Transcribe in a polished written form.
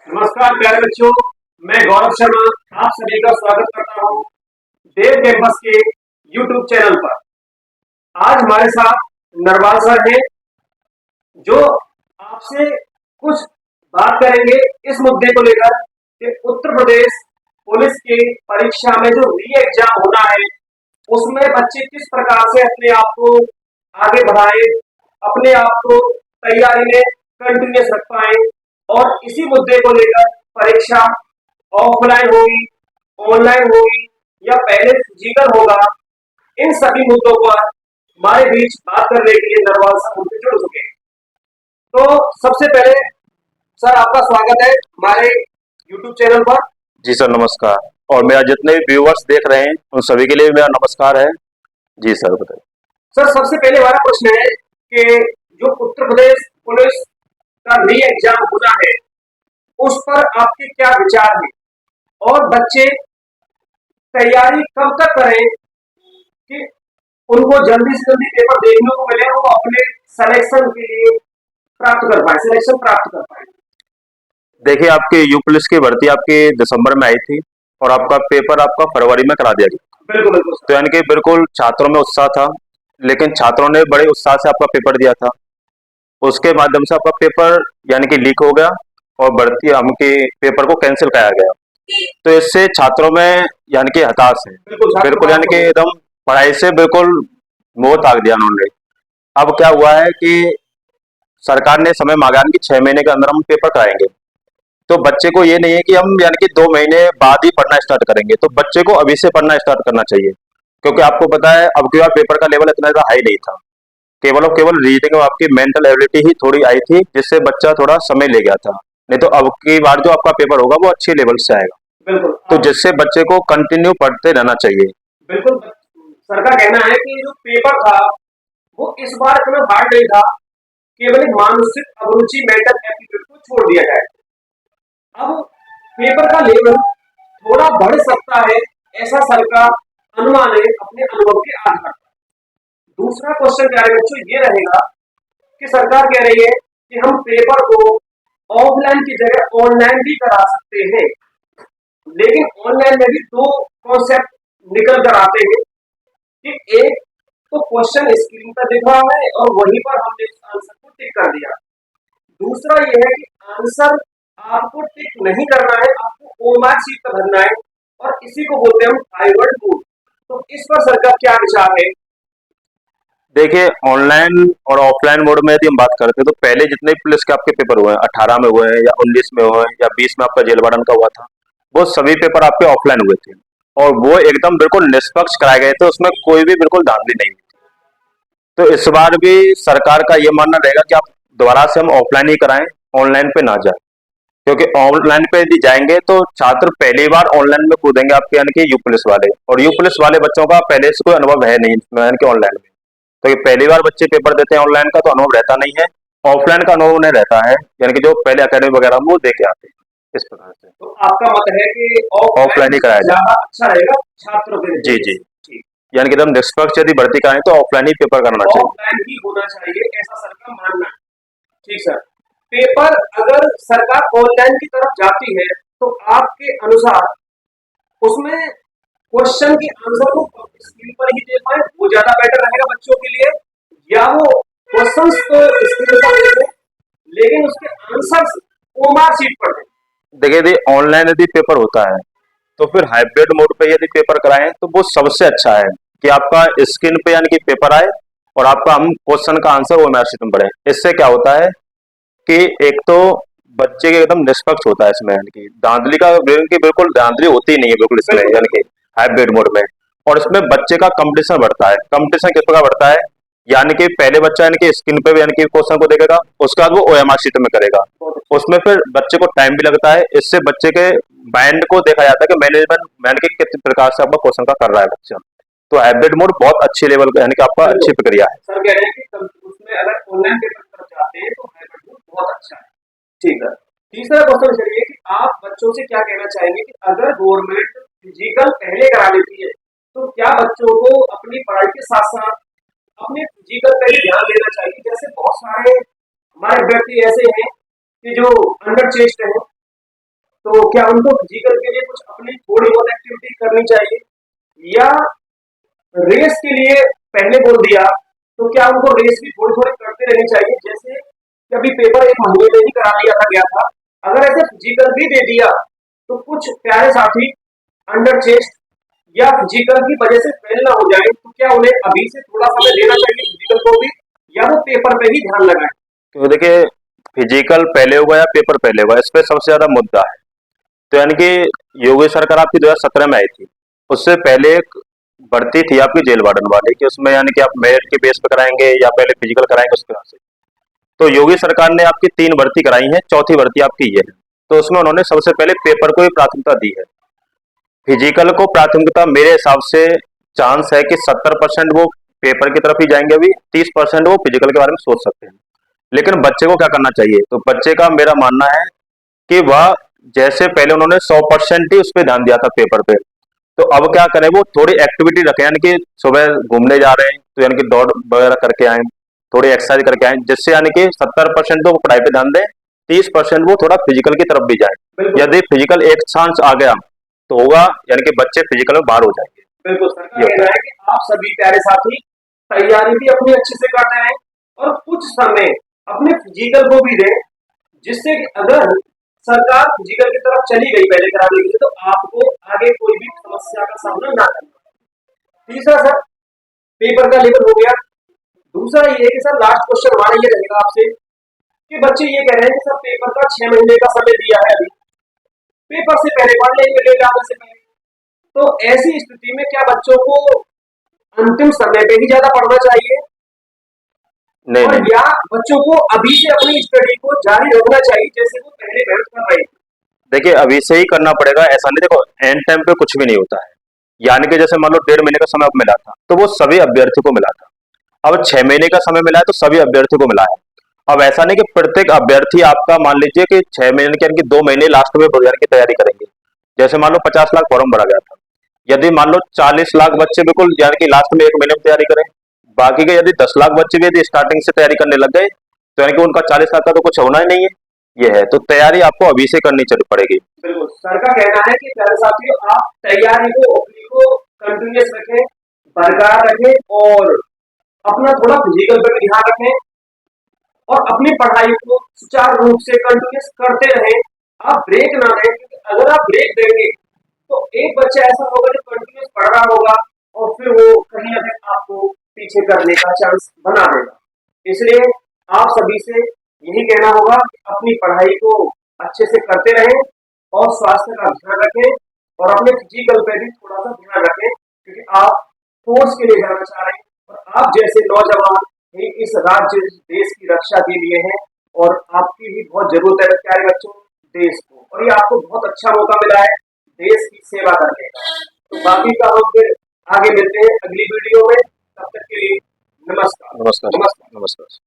नमस्कार प्यारे बच्चों, मैं गौरव शर्मा आप सभी का स्वागत करता हूँ देव कैंपस के यूट्यूब चैनल पर। आज हमारे साथ नरवाल सर हैं जो आपसे कुछ बात करेंगे इस मुद्दे को लेकर कि उत्तर प्रदेश पुलिस की परीक्षा में जो री एग्जाम होना है उसमें बच्चे किस प्रकार से अपने आप को आगे बढ़ाए, अपने आप को तैयारी में कंटिन्यूस रख पाए और इसी मुद्दे को लेकर परीक्षा ऑफलाइन होगी, ऑनलाइन होगी या पहले फिजिकल होगा, इन सभी मुद्दों पर हमारे बीच बात करने के लिए नरवाल सर हमसे जुड़ चुके हैं। तो सबसे पहले सर आपका स्वागत है हमारे यूट्यूब चैनल पर। जी सर नमस्कार। और मेरा जितने भी व्यूअर्स देख रहे हैं उन सभी के लिए मेरा नमस्कार है। जी सर बताइए। सर सबसे पहले हमारा प्रश्न है कि जो उत्तर प्रदेश पुलिस का री एग्जाम होना है उस पर आपके क्या विचार हैं और बच्चे तैयारी कब तक करें कि उनको जल्दी से जल्दी पेपर देखने को मिले, वो अपने सिलेक्शन के लिए प्राप्त कर पाए, सिलेक्शन प्राप्त कर पाए। देखिए आपकी यू पुलिस की भर्ती आपकी दिसंबर में आई थी और आपका पेपर आपका फरवरी में करा दिया गया। बिल्कुल बिल्कुल तो सर। यानी कि बिल्कुल छात्रों में उत्साह था, लेकिन छात्रों ने बड़े उत्साह से आपका पेपर दिया था। उसके माध्यम से आपका पेपर यानी कि लीक हो गया और भर्ती हमके पेपर को कैंसिल कराया गया। तो इससे छात्रों में यानी कि हताश है, बिल्कुल छात्र बिल्कुल हताश यानी हो कि गए। एकदम पढ़ाई से बिल्कुल मोह त्याग दिया उन्होंने। अब क्या हुआ है कि सरकार ने समय मांगा है कि 6 महीने के अंदर हम पेपर कराएंगे। तो बच्चे को ये नहीं है कि हम यानी कि 2 महीने बाद ही पढ़ना स्टार्ट करेंगे, तो बच्चे को अभी से पढ़ना स्टार्ट करना चाहिए। क्योंकि आपको पता है अब की बार पेपर का लेवल इतना ज़्यादा हाई नहीं था, केवल और केवल रीडिंग में आपकी मेंटल एबिलिटी ही थोड़ी आई थी, जिससे बच्चा थोड़ा समय ले गया था। नहीं तो अब की बार जो आपका पेपर होगा वो अच्छे लेवल से आएगा, बिल्कुल तो जिससे बच्चे को कंटिन्यू पढ़ते रहना चाहिए। बिल्कुल सर का कहना है कि जो पेपर था वो इस बार इतना हार्ड नहीं था, केवल एक मानसिक अभिरुचि मेंटल एप्टीट्यूड को छोड़ दिया जाए। अब पेपर का लेवल थोड़ा बढ़ सकता है, ऐसा सर का अनुमान है अपने अनुभव के आधार पर। दूसरा क्वेश्चन प्यारे बच्चों ये रहेगा कि सरकार कह रही है कि हम पेपर को ऑफलाइन की जगह ऑनलाइन भी करा सकते हैं, लेकिन ऑनलाइन में भी दो कॉन्सेप्ट निकल कर आते हैं कि एक तो क्वेश्चन स्क्रीन पर दिख रहा है और वहीं पर हमने उस आंसर को टिक कर दिया। दूसरा यह है कि आंसर आपको टिक नहीं करना है, आपको ओमार शीट पर भरना है और इसी को बोलते हैं हम हाइवर्ड मोड। तो इस पर सरकार क्या विचार है? देखिए ऑनलाइन और ऑफलाइन मोड में यदि हम बात करते हैं तो पहले जितने भी पुलिस के आपके पेपर हुए हैं, 18 में हुए हैं या 19 में हुए हैं या 20 में आपका जेल वार्डन का हुआ था, वो सभी पेपर आपके ऑफलाइन हुए थे और वो एकदम बिल्कुल निष्पक्ष कराए गए थे, उसमें कोई भी बिल्कुल धांधली नहीं हुई। तो इस बार भी सरकार का ये मानना रहेगा कि आप दोबारा से हम ऑफलाइन ही कराएं, ऑनलाइन पे ना जाए। क्योंकि ऑनलाइन पे यदि जाएंगे तो छात्र पहली बार ऑनलाइन में कूदेंगे आपके यानी कि यू पुलिस वाले, और यू पुलिस वाले बच्चों का पहले से कोई अनुभव है नहीं यानी कि ऑनलाइन में। तो ये पहली बार बच्चे पेपर देते हैं ऑनलाइन का, तो अनुभव रहता नहीं है। ऑफलाइन का अनुभव उन्हें रहता है, यानी कि जो पहले अकेडमी वगैरह में वो दे के आते हैं इस प्रकार से। तो आपका मत है कि ऑफलाइन ऑफलाइन ही कराया जाए। ज्यादा अच्छा रहेगा छात्रों के जी नजरिए जी। से। ठीक, यानी कि एकदम निष्पक्ष यदि भर्ती कराएं तो ऑफलाइन ही पेपर करना चाहिए। ऑफलाइन ही होना चाहिए ऐसा सर का मानना है। ठीक सर। पेपर अगर सरकार ऑनलाइन की तरफ जाती है तो आपके अनुसार उसमें क्वेश्चन की आंसर को स्क्रीन पर ही दे पाए वो ज्यादा बेटर रहेगा बच्चों के लिए, या वो क्वेश्चंस तो स्क्रीन पर दे दें लेकिन उसके आंसर्स ओमार शीट पर दें? देखिए यदि ऑनलाइन यदि पेपर होता है तो फिर हाइब्रिड मोड पे यदि पेपर कराएं तो वो सबसे अच्छा है कि आपका स्क्रीन पे यानी कि पेपर आए और आपका हम क्वेश्चन का आंसर वो मैसेज में पढ़े। इससे क्या होता है कि एक तो बच्चे के एकदम निष्पक्ष होता है इसमें, यानी कि धांधली का की बिल्कुल धांधली होती ही नहीं है बिल्कुल इसमें, बिल्कुल यानी कि हाइब्रिड मोड में। और इसमें बच्चे का कंपटीशन बढ़ता है। कंपटीशन किस प्रकार बढ़ता है, यानी कि पहले बच्चा यानी कि स्क्रीन पे यानी कि क्वेश्चन को देखेगा, उसके बाद वो ओएमआर शीट में करेगा, उसमें फिर बच्चे को टाइम भी लगता है। इससे बच्चे के माइंड को देखा जाता है कि मैनेजमेंट मैंने कि किस प्रकार से आपका क्वेश्चन का कर रहा है बच्चा। तो हाइब्रिड मोड बहुत अच्छी लेवल का यानी कि आपका अच्छी प्रक्रिया है। सर कह रहे हैं कि उसमें अगर ऑनलाइन पेपर की तरफ जाते हैं तो हाइब्रिड मोड बहुत अच्छा है। ठीक है। तीसरा क्वेश्चन चलिए कि आप बच्चों से क्या कहना चाहेंगे कि अगर गवर्नमेंट फिजिकल पहले करा लेती है तो क्या बच्चों को अपनी पढ़ाई के साथ साथ अपने फिजिकल पे भी ध्यान देना चाहिए? जैसे बहुत सारे हमारे व्यक्ति ऐसे हैं कि जो अंडर चेस्ट हैं, तो क्या उनको फिजिकल के लिए कुछ अपनी थोड़ी बहुत एक्टिविटी करनी चाहिए, या रेस के लिए पहले बोल दिया तो क्या उनको रेस भी थोड़ी थोड़ी करते रहनी चाहिए, जैसे कि अभी पेपर एक महीने में ही करा लिया था गया था, अगर ऐसे फिजिकल भी दे दिया तो कुछ प्यारे साथी अंडर चेस्ट या फिजिकल की वजह से फेल ना हो जाए, तो क्या उन्हें अभी से थोड़ा समय देना चाहिए फिजिकल को भी, या वो पेपर पे ही ध्यान लगाए? तो देखिए, फिजिकल पहले होगा या पेपर पहले होगा, इस पे सबसे ज्यादा मुद्दा है। तो यानी कि योगी सरकार आपकी 2017 में आई थी, उससे पहले एक भर्ती थी आपकी जेल वार्डन वाली, कि उसमें यानी कि आप मेरिट के बेस पे कराएंगे या पहले फिजिकल कराएंगे उसके बाद से। तो योगी सरकार ने आपकी 3 भर्ती कराई है, चौथी भर्ती आपकी ये है। तो उसमें उन्होंने सबसे पहले पेपर को ही प्राथमिकता दी है। फिजिकल को प्राथमिकता मेरे हिसाब से चांस है कि 70% वो पेपर की तरफ ही जाएंगे, अभी 30% वो फिजिकल के बारे में सोच सकते हैं। लेकिन बच्चे को क्या करना चाहिए, तो बच्चे का मेरा मानना है कि वह, जैसे पहले उन्होंने 100% ही उस पर ध्यान दिया था पेपर पे, तो अब क्या करें, वो थोड़ी एक्टिविटी रखें, यानी कि सुबह घूमने जा रहे हैं तो यानी कि दौड़ वगैरह करके आए, थोड़ी एक्सरसाइज करके आए, जिससे यानी कि 70% तो वो पढ़ाई पे ध्यान दें, 30% वो थोड़ा फिजिकल की तरफ भी जाए। बिल्कुल यदि फिजिकल एक चांस आ गया तो होगा, यानी कि बच्चे फिजिकल में बाहर हो जाएंगे। बिल्कुल सर का ये कहना है कि आप सभी प्यारे साथी तैयारी भी अपनी अच्छे से कर रहे हैं और कुछ समय अपने फिजिकल को भी दें, जिससे कि अगर सरकार फिजिकल की तरफ चली गई पहले कराने के लिए, तो आपको आगे कोई भी समस्या का सामना ना करना पड़े। तीसरा सर, पेपर का लेवल हो गया। दूसरा ये है कि सर लास्ट क्वेश्चन हमारा ये रहेगा आपसे, कि बच्चे ये कह रहे हैं कि सर पेपर का 6 महीने का समय दिया है, अभी पेपर से पहले पढ़ लेंगे, ले जाने से पहले। तो ऐसी स्थिति में क्या बच्चों को अंतिम समय पे ही ज्यादा पढ़ना चाहिए, नहीं और नहीं, या बच्चों को अभी से अपनी स्टडी को जारी रखना चाहिए जैसे वो पहले मेहनत कर रहे थे? देखिए अभी से ही करना पड़ेगा, ऐसा नहीं, देखो एंड टाइम पे कुछ भी नहीं होता है। यानी कि जैसे मान लो 1.5 महीने का समय अब मिला था, तो वो सभी अभ्यर्थी को मिला था। अब 6 महीने का समय मिला है तो सभी अभ्यर्थी को मिला है। अब ऐसा नहीं कि प्रत्येक अभ्यर्थी आपका, मान लीजिए कि 6 महीने के, यानी कि 2 महीने लास्ट में यानी की तैयारी करेंगे। जैसे मान लो 50 लाख फॉर्म भरा गया था, यदि मान लो 40 लाख बच्चे बिल्कुल यानी कि लास्ट में 1 महीने में तैयारी करें, बाकी के यदि 10 लाख बच्चे भी यदि स्टार्टिंग से तैयारी करने लग गए, तो यानी कि उनका 40 लाख का तो कुछ होना ही नहीं है। ये है, तो तैयारी आपको अभी से करनी पड़ेगी। बिल्कुल सर का कहना है कि प्यारे साथियों, आप तैयारी को अपनी को कंटिन्यूस रखें, बरकरार रखें, और अपना थोड़ा फिजिकल पर भी ध्यान रखें, और अपनी पढ़ाई को सुचारू रूप से कंटिन्यूस करते रहें। आप ब्रेक ना दें, क्योंकि अगर आप ब्रेक देंगे तो एक बच्चा ऐसा होगा जो कंटिन्यूस पढ़ रहा होगा, और फिर वो कहीं ना कहीं आपको पीछे करने का चांस बना देगा। इसलिए आप सभी से यही कहना होगा कि अपनी पढ़ाई को अच्छे से करते रहें, और स्वास्थ्य का ध्यान रखें, और अपने फिजिकल पे भी थोड़ा सा ध्यान रखें, क्योंकि आप फोर्स के लिए जाना चाह रहे हैं, और आप जैसे नौजवान ही इस राज्य इस देश की रक्षा के लिए हैं, और आपकी भी बहुत जरूरत है प्यारे बच्चों देश को, और ये आपको बहुत अच्छा मौका मिला है देश की सेवा करने का। तो बाकी का हम फिर आगे मिलते हैं अगली वीडियो में, तब तक के लिए नमस्कार। नमस्कार। नमस्कार। नमस्कार।